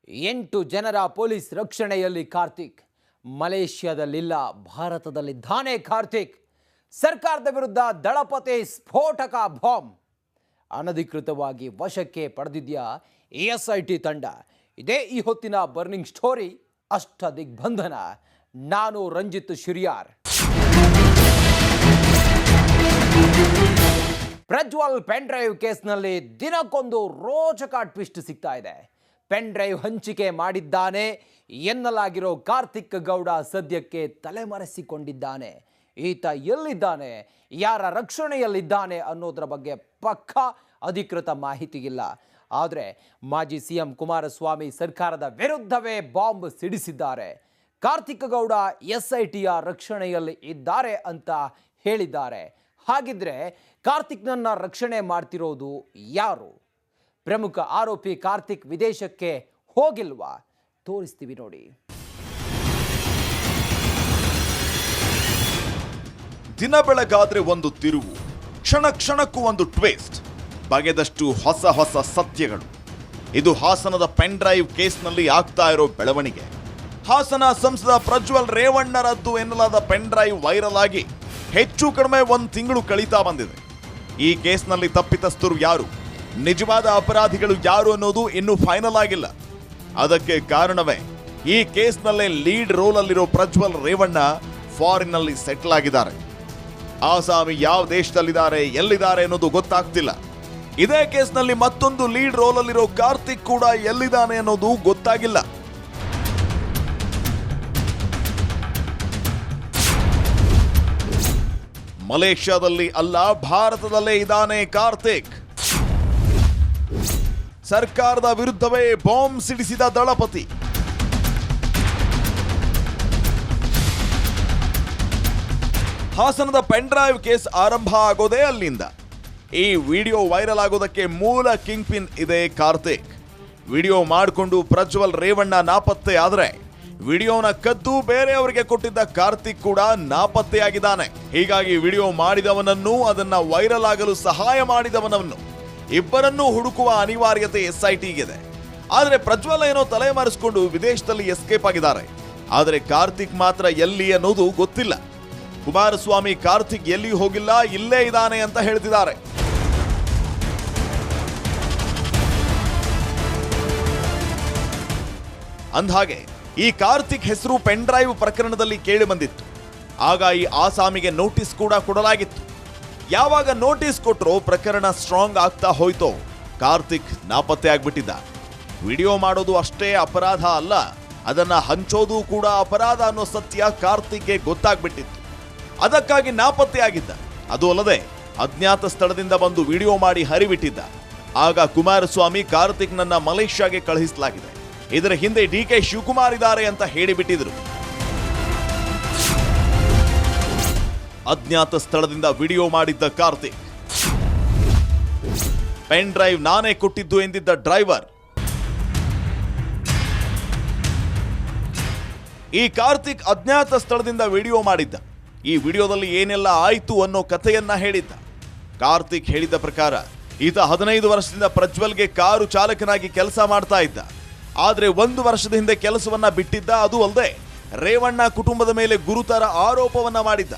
8 ಜನರ ಪೊಲೀಸ್ ರಕ್ಷಣೆಯಲ್ಲಿ ಕಾರ್ತಿಕ್. ಮಲೇಷ್ಯಾದಲ್ಲಿಲ್ಲ, ಭಾರತದಲ್ಲಿದ್ದಾನೆ ಕಾರ್ತಿಕ್. ಸರ್ಕಾರದ ವಿರುದ್ಧ ದಳಪತಿ ಸ್ಫೋಟಕ ಬಾಂಬ್ ಅನಧಿಕೃತವಾಗಿ ವಶಕ್ಕೆ ಪಡೆದಿದ್ಯಾ ಎಸ್ಐಟಿ ತಂಡ. ಇದೇ ಈ ಹೊತ್ತಿನ ಬರ್ನಿಂಗ್ ಸ್ಟೋರಿ. ಅಷ್ಟ ದಿಗ್ಬಂಧನ. ನಾನು ರಂಜಿತ್ ಶಿರಿಯಾರ್. ಪ್ರಜ್ವಲ್ ಪೆನ್ ಡ್ರೈವ್ ಕೇಸ್ನಲ್ಲಿ ದಿನಕ್ಕೊಂದು ರೋಚಕ ಟ್ವಿಸ್ಟ್ ಸಿಗ್ತಾ ಇದೆ. ಪೆನ್ ಡ್ರೈವ್ ಹಂಚಿಕೆ ಮಾಡಿದ್ದಾನೆ ಎನ್ನಲಾಗಿರೋ ಕಾರ್ತಿಕ್ ಗೌಡ ಸದ್ಯಕ್ಕೆ ತಲೆಮರೆಸಿಕೊಂಡಿದ್ದಾನೆ. ಈತ ಎಲ್ಲಿದ್ದಾನೆ, ಯಾರ ರಕ್ಷಣೆಯಲ್ಲಿದ್ದಾನೆ ಅನ್ನೋದರ ಬಗ್ಗೆ ಪಕ್ಕಾ ಅಧಿಕೃತ ಮಾಹಿತಿ ಇಲ್ಲ. ಆದರೆ ಮಾಜಿ ಸಿಎಂ ಕುಮಾರಸ್ವಾಮಿ ಸರ್ಕಾರದ ವಿರುದ್ಧವೇ ಬಾಂಬ್ ಸಿಡಿಸಿದ್ದಾರೆ. ಕಾರ್ತಿಕ್ ಗೌಡ ಎಸ್ಐಟಿಯ ರಕ್ಷಣೆಯಲ್ಲಿ ಇದ್ದಾರೆ ಅಂತ ಹೇಳಿದ್ದಾರೆ. ಹಾಗಿದ್ರೆ ಕಾರ್ತಿಕ್ನನ್ನ ರಕ್ಷಣೆ ಮಾಡ್ತಿರೋದು ಯಾರು? ಪ್ರಮುಖ ಆರೋಪಿ ಕಾರ್ತಿಕ್ ವಿದೇಶಕ್ಕೆ ಹೋಗಿಲ್ವಾ? ತೋರಿಸ್ತೀವಿ ನೋಡಿ. ದಿನ ಬೆಳಗಾದ್ರೆ ಒಂದು ತಿರುವು, ಕ್ಷಣ ಕ್ಷಣಕ್ಕೂ ಒಂದು ಟ್ವಿಸ್ಟ್, ಬಗೆದಷ್ಟು ಹೊಸ ಹೊಸ ಸತ್ಯಗಳು. ಇದು ಹಾಸನದ ಪೆನ್ ಡ್ರೈವ್ ಕೇಸ್ನಲ್ಲಿ ಆಗ್ತಾ ಇರೋ ಬೆಳವಣಿಗೆ. ಹಾಸನ ಸಂಸದ ಪ್ರಜ್ವಲ್ ರೇವಣ್ಣರದ್ದು ಎನ್ನಲಾದ ಪೆನ್ ಡ್ರೈವ್ ವೈರಲ್ ಆಗಿ ಹೆಚ್ಚು ಕಡಿಮೆ 1 ತಿಂಗಳು ಕಳೀತಾ ಬಂದಿದೆ. ಈ ಕೇಸ್ನಲ್ಲಿ ತಪ್ಪಿತಸ್ಥರು ಯಾರು, ನಿಜವಾದ ಅಪರಾಧಿಗಳು ಯಾರು ಅನ್ನೋದು ಇನ್ನೂ ಫೈನಲ್ ಆಗಿಲ್ಲ. ಅದಕ್ಕೆ ಕಾರಣವೇ ಈ ಕೇಸ್ನಲ್ಲೇ ಲೀಡ್ ರೋಲ್ ಅಲ್ಲಿರೋ ಪ್ರಜ್ವಲ್ ರೇವಣ್ಣ ಫಾರಿನ್ನಲ್ಲಿ ಸೆಟ್ಲ್ ಆಗಿದ್ದಾರೆ. ಆಸಾಮಿ ಯಾವ ದೇಶದಲ್ಲಿದ್ದಾರೆ, ಎಲ್ಲಿದ್ದಾರೆ ಅನ್ನೋದು ಗೊತ್ತಾಗ್ತಿಲ್ಲ. ಇದೇ ಕೇಸ್ನಲ್ಲಿ ಮತ್ತೊಂದು ಲೀಡ್ ರೋಲ್ ಅಲ್ಲಿರೋ ಕಾರ್ತಿಕ್ ಕೂಡ ಎಲ್ಲಿದ್ದಾನೆ ಅನ್ನೋದು ಗೊತ್ತಾಗಿಲ್ಲ. ಮಲೇಷ್ಯಾದಲ್ಲಿ ಅಲ್ಲ, ಭಾರತದಲ್ಲೇ ಇದ್ದಾನೆ ಕಾರ್ತಿಕ್. ಸರ್ಕಾರದ ವಿರುದ್ಧವೇ ಬಾಂಬ್ ಸಿಡಿಸಿದ ದಳಪತಿ. ಹಾಸನದ ಪೆನ್ ಡ್ರೈವ್ ಕೇಸ್ ಆರಂಭ ಆಗೋದೇ ಅಲ್ಲಿಂದ. ಈ ವಿಡಿಯೋ ವೈರಲ್ ಆಗೋದಕ್ಕೆ ಮೂಲ ಕಿಂಗ್ ಪಿನ್ ಇದೆ ಕಾರ್ತಿಕ್. ವಿಡಿಯೋ ಮಾಡಿಕೊಂಡು ಪ್ರಜ್ವಲ್ ರೇವಣ್ಣ ನಾಪತ್ತೆ ಆದ್ರೆ ವಿಡಿಯೋನ ಕದ್ದು ಬೇರೆಯವರಿಗೆ ಕೊಟ್ಟಿದ್ದ ಕಾರ್ತಿಕ್ ಕೂಡ ನಾಪತ್ತೆಯಾಗಿದ್ದಾನೆ. ಹೀಗಾಗಿ ವಿಡಿಯೋ ಮಾಡಿದವನನ್ನು, ಅದನ್ನ ವೈರಲ್ ಆಗಲು ಸಹಾಯ ಮಾಡಿದವನನ್ನು ಇಬ್ಬರನ್ನೂ ಹುಡುಕುವ ಅನಿವಾರ್ಯತೆ ಎಸ್ಐಟಿಗಿದೆ. ಆದರೆ ಪ್ರಜ್ವಲ್ ಏನೋ ತಲೆಮರೆಸಿಕೊಂಡು ವಿದೇಶದಲ್ಲಿ ಎಸ್ಕೇಪ್ ಆಗಿದ್ದಾರೆ. ಆದರೆ ಕಾರ್ತಿಕ್ ಮಾತ್ರ ಎಲ್ಲಿ ಅನ್ನೋದು ಗೊತ್ತಿಲ್ಲ. ಕುಮಾರಸ್ವಾಮಿ ಕಾರ್ತಿಕ್ ಎಲ್ಲಿ ಹೋಗಿಲ್ಲ, ಇಲ್ಲೇ ಇದ್ದಾನೆ ಅಂತ ಹೇಳ್ತಿದ್ದಾರೆ. ಅಂದ್ಹಾಗೆ ಈ ಕಾರ್ತಿಕ್ ಹೆಸರು ಪೆನ್ ಡ್ರೈವ್ ಪ್ರಕರಣದಲ್ಲಿ ಕೇಳಿ ಬಂದಿತ್ತು. ಆಗ ಈ ಆಸಾಮಿಗೆ ನೋಟಿಸ್ ಕೂಡ ಕೊಡಲಾಗಿತ್ತು. ಯಾವಾಗ ನೋಟಿಸ್ ಕೊಟ್ಟರೋ ಪ್ರಕರಣ ಸ್ಟ್ರಾಂಗ್ ಆಗ್ತಾ ಹೋಯ್ತೋ ಕಾರ್ತಿಕ್ ನಾಪತ್ತೆ ಆಗ್ಬಿಟ್ಟಿದ್ದ. ವಿಡಿಯೋ ಮಾಡೋದು ಅಷ್ಟೇ ಅಪರಾಧ ಅಲ್ಲ, ಅದನ್ನ ಹಂಚೋದು ಕೂಡ ಅಪರಾಧ ಅನ್ನೋ ಸತ್ಯ ಕಾರ್ತಿಕ್ಗೆ ಗೊತ್ತಾಗ್ಬಿಟ್ಟಿತ್ತು. ಅದಕ್ಕಾಗಿ ನಾಪತ್ತೆ ಆಗಿದ್ದ. ಅದು ಅಲ್ಲದೆ ಅಜ್ಞಾತ ಸ್ಥಳದಿಂದ ಬಂದು ವಿಡಿಯೋ ಮಾಡಿ ಹರಿಬಿಟ್ಟಿದ್ದ. ಆಗ ಕುಮಾರಸ್ವಾಮಿ ಕಾರ್ತಿಕ್ನನ್ನ ಮಲೇಷ್ಯಾಗೆ ಕಳುಹಿಸಲಾಗಿದೆ, ಇದರ ಹಿಂದೆ ಡಿಕೆ ಶಿವಕುಮಾರ್ ಇದ್ದಾರೆ ಅಂತ ಹೇಳಿಬಿಟ್ಟಿದ್ರು. ಅಜ್ಞಾತ ಸ್ಥಳದಿಂದ ವಿಡಿಯೋ ಮಾಡಿದ್ದ ಕಾರ್ತಿಕ್, ಪೆನ್ ಡ್ರೈವ್ ನಾನೇ ಕೊಟ್ಟಿದ್ದು ಎಂದಿದ್ದ ಡ್ರೈವರ್. ಈ ಕಾರ್ತಿಕ್ ಅಜ್ಞಾತ ಸ್ಥಳದಿಂದ ವಿಡಿಯೋ ಮಾಡಿದ್ದ. ಈ ವಿಡಿಯೋದಲ್ಲಿ ಏನೆಲ್ಲ ಆಯ್ತು ಅನ್ನೋ ಕಥೆಯನ್ನ ಹೇಳಿದ್ದ. ಕಾರ್ತಿಕ್ ಹೇಳಿದ ಪ್ರಕಾರ ಈತ 15 ವರ್ಷದಿಂದ ಪ್ರಜ್ವಲ್ಗೆ ಕಾರು ಚಾಲಕನಾಗಿ ಕೆಲಸ ಮಾಡ್ತಾ ಇದ್ದ. ಆದ್ರೆ 1 ವರ್ಷದ ಹಿಂದೆ ಕೆಲಸವನ್ನ ಬಿಟ್ಟಿದ್ದ. ಅದು ಅಲ್ಲದೆ ರೇವಣ್ಣ ಕುಟುಂಬದ ಮೇಲೆ ಗುರುತರ ಆರೋಪವನ್ನ ಮಾಡಿದ್ದ.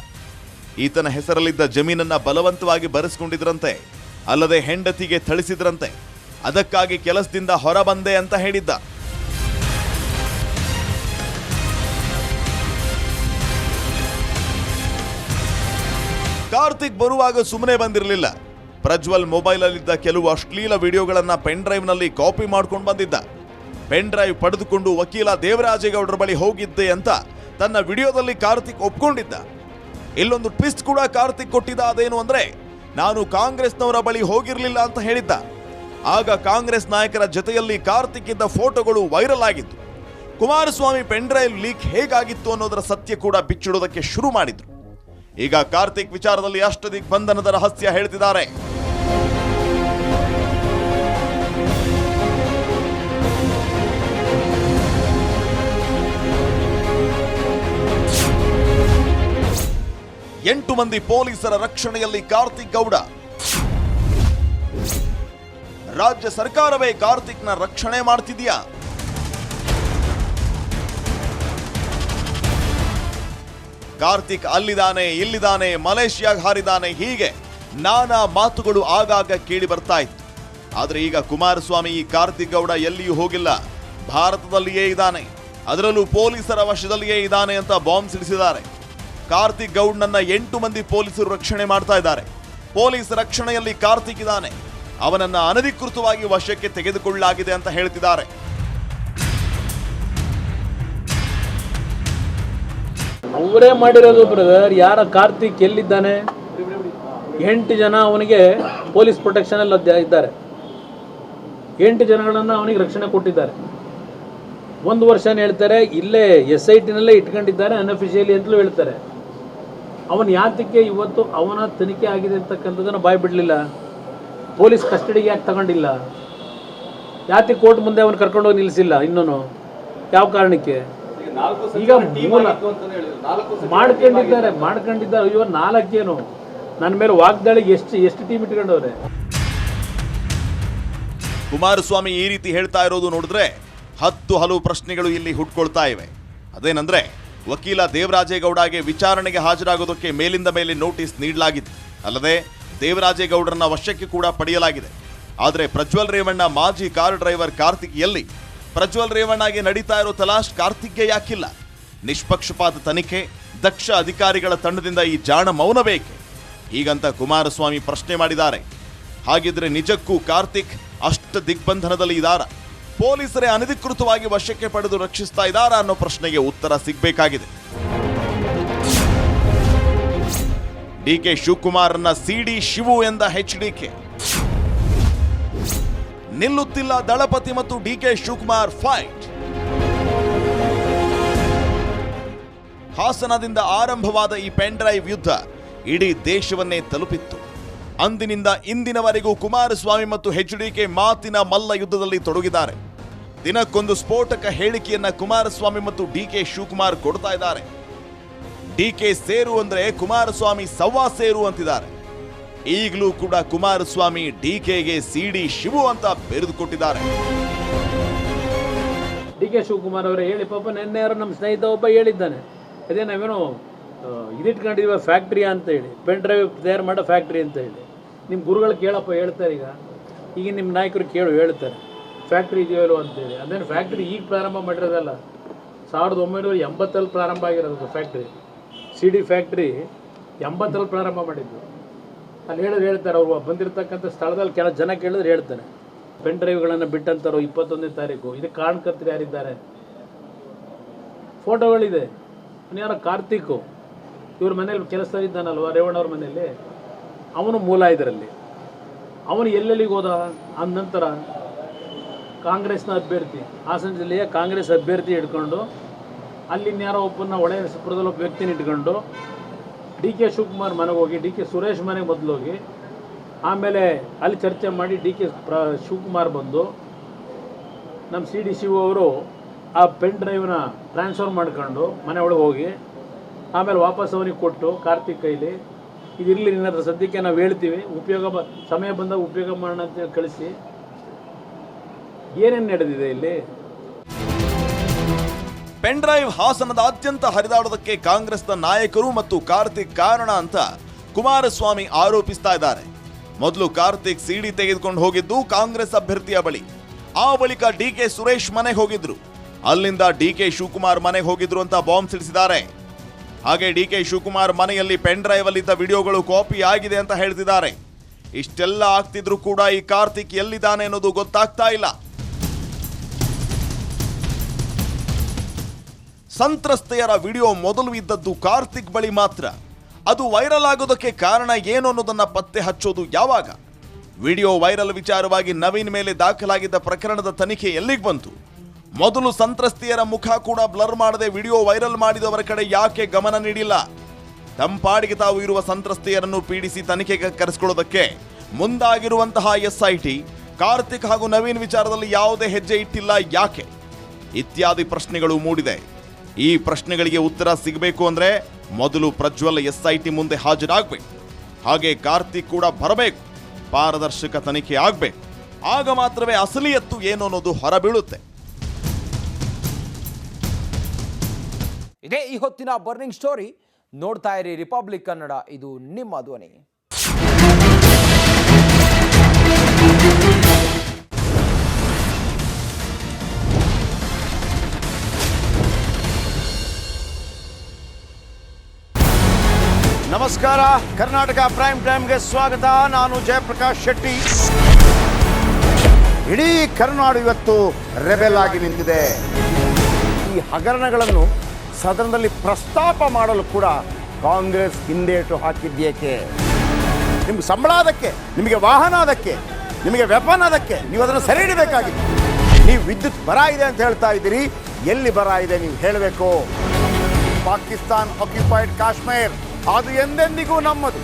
ಈತನ ಹೆಸರಲ್ಲಿದ್ದ ಜಮೀನನ್ನ ಬಲವಂತವಾಗಿ ಬರೆಸ್ಕೊಂಡಿದ್ರಂತೆ, ಅಲ್ಲದೆ ಹೆಂಡತಿಗೆ ಥಳಿಸಿದ್ರಂತೆ. ಅದಕ್ಕಾಗಿ ಕೆಲಸದಿಂದ ಹೊರಬಂದೆ ಅಂತ ಹೇಳಿದ್ದ. ಕಾರ್ತಿಕ್ ಬರುವಾಗ ಸುಮ್ಮನೆ ಬಂದಿರಲಿಲ್ಲ. ಪ್ರಜ್ವಲ್ ಮೊಬೈಲಲ್ಲಿದ್ದ ಕೆಲವು ಅಶ್ಲೀಲ ವಿಡಿಯೋಗಳನ್ನ ಪೆನ್ ಡ್ರೈವ್ ನಲ್ಲಿ ಕಾಪಿ ಮಾಡ್ಕೊಂಡು ಬಂದಿದ್ದ. ಪೆನ್ ಡ್ರೈವ್ ಪಡೆದುಕೊಂಡು ವಕೀಲ ದೇವರಾಜೇಗೌಡರ ಬಳಿ ಹೋಗಿದ್ದೆ ಅಂತ ತನ್ನ ವಿಡಿಯೋದಲ್ಲಿ ಕಾರ್ತಿಕ್ ಒಪ್ಕೊಂಡಿದ್ದ. ಇಲ್ಲೊಂದು ಟ್ವಿಸ್ಟ್ ಕೂಡ ಕಾರ್ತಿಕ್ ಕೊಟ್ಟಿದ್ದ. ಅದೇನು ಅಂದ್ರೆ, ನಾನು ಕಾಂಗ್ರೆಸ್ನವರ ಬಳಿ ಹೋಗಿರಲಿಲ್ಲ ಅಂತ ಹೇಳಿದ್ದ. ಆಗ ಕಾಂಗ್ರೆಸ್ ನಾಯಕರ ಜೊತೆಯಲ್ಲಿ ಕಾರ್ತಿಕ್ ಇದ್ದ ಫೋಟೋಗಳು ವೈರಲ್ ಆಗಿತ್ತು. ಕುಮಾರಸ್ವಾಮಿ ಪೆನ್ ಡ್ರೈವ್ ಲೀಕ್ ಹೇಗಾಗಿತ್ತು ಅನ್ನೋದರ ಸತ್ಯ ಕೂಡ ಬಿಚ್ಚಿಡೋದಕ್ಕೆ ಶುರು ಮಾಡಿದ್ರು. ಈಗ ಕಾರ್ತಿಕ್ ವಿಚಾರದಲ್ಲಿ ಅಷ್ಟ ದಿಗ್ಬಂಧನದ ರಹಸ್ಯ ಹೇಳ್ತಿದ್ದಾರೆ. ಎಂಟು ಮಂದಿ ಪೊಲೀಸರ ರಕ್ಷಣೆಯಲ್ಲಿ ಕಾರ್ತಿಕ್ ಗೌಡ. ರಾಜ್ಯ ಸರ್ಕಾರವೇ ಕಾರ್ತಿಕ್ನ ರಕ್ಷಣೆ ಮಾಡ್ತಿದೆಯಾ? ಕಾರ್ತಿಕ್ ಅಲ್ಲಿದ್ದಾನೆ, ಇಲ್ಲಿದ್ದಾನೆ, ಮಲೇಷಿಯಾಗೆ ಹಾರಿದ್ದಾನೆ, ಹೀಗೆ ನಾನಾ ಮಾತುಗಳು ಆಗಾಗ ಕೇಳಿ ಬರ್ತಾ ಇತ್ತು. ಆದ್ರೆ ಈಗ ಕುಮಾರಸ್ವಾಮಿ ಈ ಕಾರ್ತಿಕ್ ಗೌಡ ಎಲ್ಲಿಯೂ ಹೋಗಿಲ್ಲ, ಭಾರತದಲ್ಲಿಯೇ ಇದ್ದಾನೆ, ಅದರಲ್ಲೂ ಪೊಲೀಸರ ವಶದಲ್ಲಿಯೇ ಇದ್ದಾನೆ ಅಂತ ಬಾಂಬ್ ಸಿಡಿಸಿದ್ದಾರೆ. ಕಾರ್ತಿಕ್ ಗೌಡ್ನನ್ನ 8 ಮಂದಿ ಪೊಲೀಸರು ರಕ್ಷಣೆ ಮಾಡ್ತಾ ಇದ್ದಾರೆ. ಪೊಲೀಸ್ ರಕ್ಷಣೆಯಲ್ಲಿ ಕಾರ್ತಿಕ್ ಇದ್ದಾನೆ, ಅವನನ್ನ ಅನಧಿಕೃತವಾಗಿ ವಶಕ್ಕೆ ತೆಗೆದುಕೊಳ್ಳಲಾಗಿದೆ ಅಂತ ಹೇಳ್ತಿದ್ದಾರೆ. ಅವರೇ ಮಾಡಿರೋದು ಬ್ರದರ್. ಯಾರ ಕಾರ್ತಿಕ್ ಎಲ್ಲಿದ್ದಾನೆ? 8 ಜನ ಅವನಿಗೆ ಪೊಲೀಸ್ ಪ್ರೊಟೆಕ್ಷನ್ ಅಲ್ಲಿ ಇದ್ದಾರೆ. 8 ಜನಗಳನ್ನ ಅವನಿಗೆ ರಕ್ಷಣೆ ಕೊಟ್ಟಿದ್ದಾರೆ. 1 ವರ್ಷ ಹೇಳ್ತಾರೆ, ಇಲ್ಲೇ SIT ನಲ್ಲೇ ಇಟ್ಕೊಂಡಿದ್ದಾರೆ ಅನ್ಅಫಿಷಿಯಲಿ ಅಂತಲೂ ಹೇಳ್ತಾರೆ. ಅವನು ಯಾತಕ್ಕೆ ಇವತ್ತು ಅವನ ತನಿಖೆ ಆಗಿದೆ ಅಂತಕ್ಕಂಥದ್ದನ್ನು ಬಾಯ್ ಬಿಡಲಿಲ್ಲ? ಪೊಲೀಸ್ ಕಸ್ಟಡಿಗೆ ಯಾಕೆ ತಗೊಂಡಿಲ್ಲ? ಯಾಕೆ ಕೋರ್ಟ್ ಮುಂದೆ ಅವನು ಕರ್ಕೊಂಡೋಗಿ ನಿಲ್ಲಿಸಿಲ್ಲ? ಇನ್ನೂ ಯಾವ ಕಾರಣಕ್ಕೆ? ಈಗ ಮೂಲ ಮಾಡ್ಕೊಂಡಿದ್ದಾರೆ. ಅಯ್ಯೋ 4 ಏನು ನನ್ನ ಮೇಲೆ ವಾಗ್ದಾಳಿಗೆ ಎಷ್ಟು ಟೀಮ್ ಇಟ್ಕೊಂಡವ್ರೆ. ಕುಮಾರಸ್ವಾಮಿ ಈ ರೀತಿ ಹೇಳ್ತಾ ಇರೋದು ನೋಡಿದ್ರೆ ಹಲವು ಪ್ರಶ್ನೆಗಳು ಇಲ್ಲಿ ಹುಟ್ಕೊಳ್ತಾ ಇವೆ. ಅದೇನಂದ್ರೆ, ವಕೀಲ ದೇವರಾಜೇಗೌಡಗೆ ವಿಚಾರಣೆಗೆ ಹಾಜರಾಗೋದಕ್ಕೆ ಮೇಲಿಂದ ಮೇಲೆ ನೋಟಿಸ್ ನೀಡಲಾಗಿದೆ. ಅಲ್ಲದೆ ದೇವರಾಜೇಗೌಡರನ್ನ ವಶಕ್ಕೆ ಕೂಡ ಪಡೆಯಲಾಗಿದೆ. ಆದರೆ ಪ್ರಜ್ವಲ್ ರೇವಣ್ಣ ಮಾಜಿ ಕಾರ್ ಡ್ರೈವರ್ ಕಾರ್ತಿಕ್ ಎಲ್ಲಿ? ಪ್ರಜ್ವಲ್ ರೇವಣ್ಣಗೆ ನಡೀತಾ ಇರೋ ತಲಾಶ್ ಕಾರ್ತಿಕ್ಗೆ ಯಾಕಿಲ್ಲ? ನಿಷ್ಪಕ್ಷಪಾತ ತನಿಖೆ, ದಕ್ಷ ಅಧಿಕಾರಿಗಳ ತಂಡದಿಂದ ಈ ಜಾಣ ಮೌನ ಬೇಕೆ? ಹೀಗಂತ ಕುಮಾರಸ್ವಾಮಿ ಪ್ರಶ್ನೆ ಮಾಡಿದ್ದಾರೆ. ಹಾಗಿದ್ರೆ ನಿಜಕ್ಕೂ ಕಾರ್ತಿಕ್ ಅಷ್ಟ ದಿಗ್ಬಂಧನದಲ್ಲಿ ಇದ್ದಾರಾ? ಪೊಲೀಸರೇ ಅನಧಿಕೃತವಾಗಿ ವಶಕ್ಕೆ ಪಡೆದು ರಕ್ಷಿಸ್ತಾ ಇದ್ದಾರಾ ಅನ್ನೋ ಪ್ರಶ್ನೆಗೆ ಉತ್ತರ ಸಿಗಬೇಕಾಗಿದೆ. DK ಶಿವಕುಮಾರ್ನ CD ಶಿವು ಎಂದ HDK. ನಿಲ್ಲುತ್ತಿಲ್ಲ ದಳಪತಿ ಮತ್ತು DK ಶಿವಕುಮಾರ್ ಫೈಟ್. ಹಾಸನದಿಂದ ಆರಂಭವಾದ ಈ ಪೆನ್ ಡ್ರೈವ್ ಯುದ್ಧ ಇಡೀ ದೇಶವನ್ನೇ ತಲುಪಿತ್ತು. ಅಂದಿನಿಂದ ಇಂದಿನವರೆಗೂ ಕುಮಾರಸ್ವಾಮಿ ಮತ್ತು HDK ಮಾತಿನ ಮಲ್ಲ ಯುದ್ಧದಲ್ಲಿ ತೊಡಗಿದ್ದಾರೆ. ದಿನಕ್ಕೊಂದು ಸ್ಫೋಟಕ ಹೇಳಿಕೆಯನ್ನ ಕುಮಾರಸ್ವಾಮಿ ಮತ್ತು DK ಶಿವಕುಮಾರ್ ಕೊಡ್ತಾ ಇದ್ದಾರೆ. DK ಸೇರು ಅಂದ್ರೆ ಕುಮಾರಸ್ವಾಮಿ ಸವ್ವಾ ಸೇರು ಅಂತಿದ್ದಾರೆ. ಈಗಲೂ ಕೂಡ ಕುಮಾರಸ್ವಾಮಿ DKಗೆ CD ಶಿವು ಅಂತ ಬೆರೆದುಕೊಟ್ಟಿದ್ದಾರೆ. DK ಶಿವಕುಮಾರ್ ಅವರೇ ಹೇಳಿ ಪಾಪ, ನಿನ್ನೆ ಯಾರು ನಮ್ಮ ಸ್ನೇಹಿತ ಒಬ್ಬ ಹೇಳಿದ್ದಾನೆ, ಅದೇ ನಾವೇನೋ ಇದಿಟ್ಕೊಂಡಿದ್ದೀವ ಫ್ಯಾಕ್ಟ್ರಿ ಅಂತ ಹೇಳಿ, ಪೆನ್ ಡ್ರೈವ್ ತಯಾರು ಮಾಡೋ ಫ್ಯಾಕ್ಟ್ರಿ ಅಂತ ಹೇಳಿ. ನಿಮ್ಮ ಗುರುಗಳು ಕೇಳಪ್ಪ ಹೇಳ್ತಾರೆ. ಈಗ ನಿಮ್ಮ ನಾಯಕರು ಹೇಳ್ತಾರೆ ಫ್ಯಾಕ್ಟ್ರಿ ಇದೆಯೋ ಅಂತೇಳಿ. ಅದೇನು ಫ್ಯಾಕ್ಟ್ರಿ ಈಗ ಪ್ರಾರಂಭ ಮಾಡಿರೋದಲ್ಲ, 1980 ಪ್ರಾರಂಭ ಆಗಿರೋದು ಫ್ಯಾಕ್ಟ್ರಿ. CD ಫ್ಯಾಕ್ಟ್ರಿ 80 ಪ್ರಾರಂಭ ಮಾಡಿದ್ದು. ಅಲ್ಲಿ ಹೇಳ್ತಾರೆ, ಅವರು ಬಂದಿರತಕ್ಕಂಥ ಸ್ಥಳದಲ್ಲಿ ಕೆಲವು ಜನ ಕೇಳಿದ್ರೆ ಹೇಳ್ತಾರೆ, ಪೆನ್ ಡ್ರೈವ್ಗಳನ್ನು ಬಿಟ್ಟಂತಾರೋ 21ನೇ ತಾರೀಕು. ಇದಕ್ಕೆ ಕಾರಣಕರ್ತರು ಯಾರಿದ್ದಾರೆ? ಫೋಟೋಗಳಿದೆ. ಯಾರೋ ಕಾರ್ತಿಕ್ ಇವ್ರ ಮನೇಲಿ ಕೆಲಸ ಇದ್ದಾನಲ್ವ, ರೇವಣ್ಣ ಅವ್ರ ಮನೆಯಲ್ಲಿ, ಅವನು ಮೂಲ ಇದರಲ್ಲಿ. ಅವನು ಎಲ್ಲೆಲ್ಲಿಗೆ ಹೋದ? ಅಂದ ನಂತರ ಕಾಂಗ್ರೆಸ್ನ ಅಭ್ಯರ್ಥಿ, ಹಾಸನ ಜಿಲ್ಲೆಯ ಕಾಂಗ್ರೆಸ್ ಅಭ್ಯರ್ಥಿ ಇಟ್ಕೊಂಡು, ಅಲ್ಲಿನ್ಯಾರೋ ಒಬ್ಬನ ಹೊಳೆನರಸೀಪುರದಲ್ಲಿ ಒಬ್ಬ ವ್ಯಕ್ತಿನ ಇಟ್ಕೊಂಡು DK ಶಿವಕುಮಾರ್ ಮನೆಗೆ ಹೋಗಿ, DK ಸುರೇಶ್ ಮನೆಗೆ ಮೊದಲು ಹೋಗಿ, ಆಮೇಲೆ ಅಲ್ಲಿ ಚರ್ಚೆ ಮಾಡಿ DK ಶಿವಕುಮಾರ್ ಬಂದು ನಮ್ಮ CD ಶಿವು ಅವರು ಆ ಪೆನ್ ಡ್ರೈವ್ನ ಟ್ರಾನ್ಸ್ಫರ್ ಮಾಡ್ಕೊಂಡು ಮನೆ ಒಳಗೆ ಹೋಗಿ, ಆಮೇಲೆ ವಾಪಸ್ ಅವನಿಗೆ ಕೊಟ್ಟು ಕಾರ್ತಿಕ್ ಕೈಲಿ, ಇದಿರಲಿ ನಿನ್ನ ಸದ್ಯಕ್ಕೆ ನಾವು ಹೇಳ್ತೀವಿ, ಸಮಯ ಬಂದಾಗ ಉಪಯೋಗ ಮಾಡೋಣ ಅಂತ ಕಳಿಸಿ. ಏನೇನು ನಡೆದಿದೆ ಇಲ್ಲಿ? ಪೆನ್ ಡ್ರೈವ್ ಹಾಸನದಾದ್ಯಂತ ಹರಿದಾಡೋದಕ್ಕೆ ಕಾಂಗ್ರೆಸ್ನ ನಾಯಕರು ಮತ್ತು ಕಾರ್ತಿಕ್ ಕಾರಣ ಅಂತ ಕುಮಾರಸ್ವಾಮಿ ಆರೋಪಿಸ್ತಾ ಇದ್ದಾರೆ. ಮೊದಲು ಕಾರ್ತಿಕ್ CD ತೆಗೆದುಕೊಂಡು ಹೋಗಿದ್ದು ಕಾಂಗ್ರೆಸ್ ಅಭ್ಯರ್ಥಿಯ ಬಳಿ. ಆ ಬಳಿಕ DK ಸುರೇಶ್ ಮನೆಗೆ ಹೋಗಿದ್ರು. ಅಲ್ಲಿಂದ DK ಶಿವಕುಮಾರ್ ಮನೆಗೆ ಹೋಗಿದ್ರು ಅಂತ ಬಾಂಬ್ ಸಿಡಿಸಿದ್ದಾರೆ. ಹಾಗೆ DK ಶಿವಕುಮಾರ್ ಮನೆಯಲ್ಲಿ ಪೆನ್ ಡ್ರೈವ್ ಅಲ್ಲಿದ್ದ ವಿಡಿಯೋಗಳು ಕಾಪಿ ಆಗಿದೆ ಅಂತ ಹೇಳ್ತಿದ್ದಾರೆ. ಇಷ್ಟೆಲ್ಲ ಆಗ್ತಿದ್ರು ಕೂಡ ಈ ಕಾರ್ತಿಕ್ ಎಲ್ಲಿದ್ದಾನೆ ಅನ್ನೋದು ಗೊತ್ತಾಗ್ತಾ ಇಲ್ಲ. ಸಂತ್ರಸ್ತೆಯರ ವಿಡಿಯೋ ಮೊದಲು ಇದ್ದದ್ದು ಕಾರ್ತಿಕ್ ಬಳಿ ಮಾತ್ರ. ಅದು ವೈರಲ್ ಆಗೋದಕ್ಕೆ ಕಾರಣ ಏನು ಅನ್ನೋದನ್ನ ಪತ್ತೆ ಹಚ್ಚೋದು ಯಾವಾಗ? ವಿಡಿಯೋ ವೈರಲ್ ವಿಚಾರವಾಗಿ ನವೀನ್ ಮೇಲೆ ದಾಖಲಾಗಿದ್ದ ಪ್ರಕರಣದ ತನಿಖೆ ಎಲ್ಲಿಗೆ ಬಂತು? ಮೊದಲು ಸಂತ್ರಸ್ತೆಯರ ಮುಖ ಕೂಡ ಬ್ಲರ್ ಮಾಡದೆ ವಿಡಿಯೋ ವೈರಲ್ ಮಾಡಿದವರ ಕಡೆ ಯಾಕೆ ಗಮನ ನೀಡಿಲ್ಲ? ತಂಪಾಡಿಗೆ ತಾವು ಇರುವ ಸಂತ್ರಸ್ತೆಯರನ್ನು ಪೀಡಿಸಿ ತನಿಖೆಗೆ ಕರೆಸಿಕೊಳ್ಳೋದಕ್ಕೆ ಮುಂದಾಗಿರುವಂತಹ SIT ಕಾರ್ತಿಕ್ ಹಾಗೂ ನವೀನ್ ವಿಚಾರದಲ್ಲಿ ಯಾವುದೇ ಹೆಜ್ಜೆ ಇಟ್ಟಿಲ್ಲ ಯಾಕೆ? ಇತ್ಯಾದಿ ಪ್ರಶ್ನೆಗಳು ಮೂಡಿದೆ. ಈ ಪ್ರಶ್ನೆಗಳಿಗೆ ಉತ್ತರ ಸಿಗಬೇಕು ಅಂದ್ರೆ ಮೊದಲು ಪ್ರಜ್ವಲ್ SIT ಮುಂದೆ ಹಾಜರಾಗಬೇಕು. ಹಾಗೆ ಕಾರ್ತಿಕ್ ಕೂಡ ಬರಬೇಕು. ಪಾರದರ್ಶಕ ತನಿಖೆ ಆಗಬೇಕು. ಆಗ ಮಾತ್ರವೇ ಅಸಲಿಯತ್ತು ಏನು ಅನ್ನೋದು ಹೊರಬೀಳುತ್ತೆ. ಇದೇ ಈ ಹೊತ್ತಿನ ಬರ್ನಿಂಗ್ ಸ್ಟೋರಿ. ನೋಡ್ತಾ ಇರಿ ರಿಪಬ್ಲಿಕ್ ಕನ್ನಡ, ಇದು ನಿಮ್ಮ ಧ್ವನಿ. ನಮಸ್ಕಾರ, ಕರ್ನಾಟಕ ಪ್ರೈಮ್ ಟೈಮ್ಗೆ ಸ್ವಾಗತ. ನಾನು ಜಯಪ್ರಕಾಶ್ ಶೆಟ್ಟಿ. ಇಡೀ ಕರ್ನಾಡು ಇವತ್ತು ರೆಬೆಲ್ ಆಗಿ ನಿಂತಿದೆ. ಈ ಹಗರಣಗಳನ್ನು ಸದನದಲ್ಲಿ ಪ್ರಸ್ತಾಪ ಮಾಡಲು ಕೂಡ ಕಾಂಗ್ರೆಸ್ ಹಿಂದೇಟು ಹಾಕಿದ್ದೇಕೆ? ನಿಮ್ಗೆ ಸಂಬಳ ಅದಕ್ಕೆ, ನಿಮಗೆ ವಾಹನ ಅದಕ್ಕೆ, ನಿಮಗೆ ವೆಪನ್ ಅದಕ್ಕೆ, ನೀವು ಅದನ್ನು ಸೆರೆ ಹಿಡಿಬೇಕಾಗಿತ್ತು. ನೀವು ವಿದ್ಯುತ್ ಬರ ಇದೆ ಅಂತ ಹೇಳ್ತಾ ಇದ್ದೀರಿ, ಎಲ್ಲಿ ಬರ ಇದೆ ನೀವು ಹೇಳಬೇಕು. ಪಾಕಿಸ್ತಾನ್ ಆಕ್ಯುಪೈಡ್ ಕಾಶ್ಮೀರ್ ಅದು ಎಂದೆಂದಿಗೂ ನಮ್ಮದು.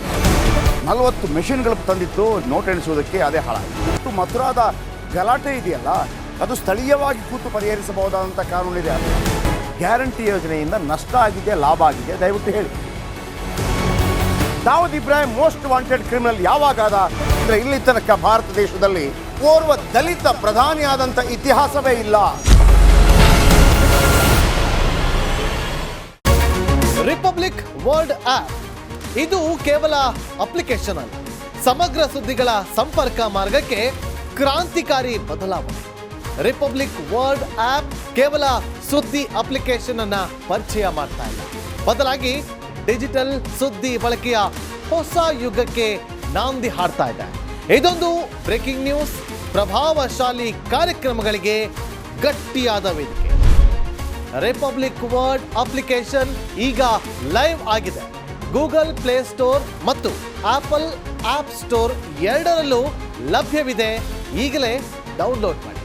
40 ಮೆಷಿನ್ಗಳು ತಂದಿತ್ತು ನೋಟ್ ಎಣಿಸುವುದಕ್ಕೆ, ಅದೇ ಹಾಳಾಯಿತು. ಮಥುರಾದ ಗಲಾಟೆ ಇದೆಯಲ್ಲ, ಅದು ಸ್ಥಳೀಯವಾಗಿ ಕೂತು ಪರಿಹರಿಸಬಹುದಾದಂಥ ಕಾನೂನಿದೆ. ಗ್ಯಾರಂಟಿ ಯೋಜನೆಯಿಂದ ನಷ್ಟ ಆಗಿದೆ, ಲಾಭ ಆಗಿದೆ, ದಯವಿಟ್ಟು ಹೇಳಿ. Dawood Ibrahim most wanted criminal ಯಾವಾಗಾದ ಅಂದರೆ ಇಲ್ಲಿ ತನಕ ಭಾರತ ದೇಶದಲ್ಲಿ ಓರ್ವ ದಲಿತ ಪ್ರಧಾನಿಯಾದಂಥ ಇತಿಹಾಸವೇ ಇಲ್ಲ. ರಿಪಬ್ಲಿಕ್ ವರ್ಲ್ಡ್ ಆಪ್ ಇದು ಕೇವಲ ಅಪ್ಲಿಕೇಶನ್ ಅಲ್ಲ, ಸಮಗ್ರ ಸುದ್ದಿಗಳ ಸಂಪರ್ಕ ಮಾರ್ಗಕ್ಕೆ ಕ್ರಾಂತಿಕಾರಿ ಬದಲಾವಣೆ. ರಿಪಬ್ಲಿಕ್ ವರ್ಲ್ಡ್ ಆಪ್ ಕೇವಲ ಸುದ್ದಿ ಅಪ್ಲಿಕೇಶನ್ ಅನ್ನ ಪರಿಚಯ ಮಾಡ್ತಾ ಇಲ್ಲ, ಬದಲಾಗಿ ಡಿಜಿಟಲ್ ಸುದ್ದಿ ಬಳಕೆಯ ಹೊಸ ಯುಗಕ್ಕೆ ನಾಂದಿ ಹಾಡ್ತಾ ಇದೆ. ಇದೊಂದು ಬ್ರೇಕಿಂಗ್ ನ್ಯೂಸ್, ಪ್ರಭಾವಶಾಲಿ ಕಾರ್ಯಕ್ರಮಗಳಿಗೆ ಗಟ್ಟಿಯಾದ ವೇದಿಕೆ. ರಿಪಬ್ಲಿಕ್ ವರ್ಲ್ಡ್ ಅಪ್ಲಿಕೇಶನ್ ಈಗ ಲೈವ್ ಆಗಿದೆ. ಗೂಗಲ್ ಪ್ಲೇ ಸ್ಟೋರ್ ಮತ್ತು ಆಪಲ್ ಆಪ್ ಸ್ಟೋರ್ ಎರಡರಲ್ಲೂ ಲಭ್ಯವಿದೆ. ಈಗಲೇ ಡೌನ್ಲೋಡ್ ಮಾಡಿ.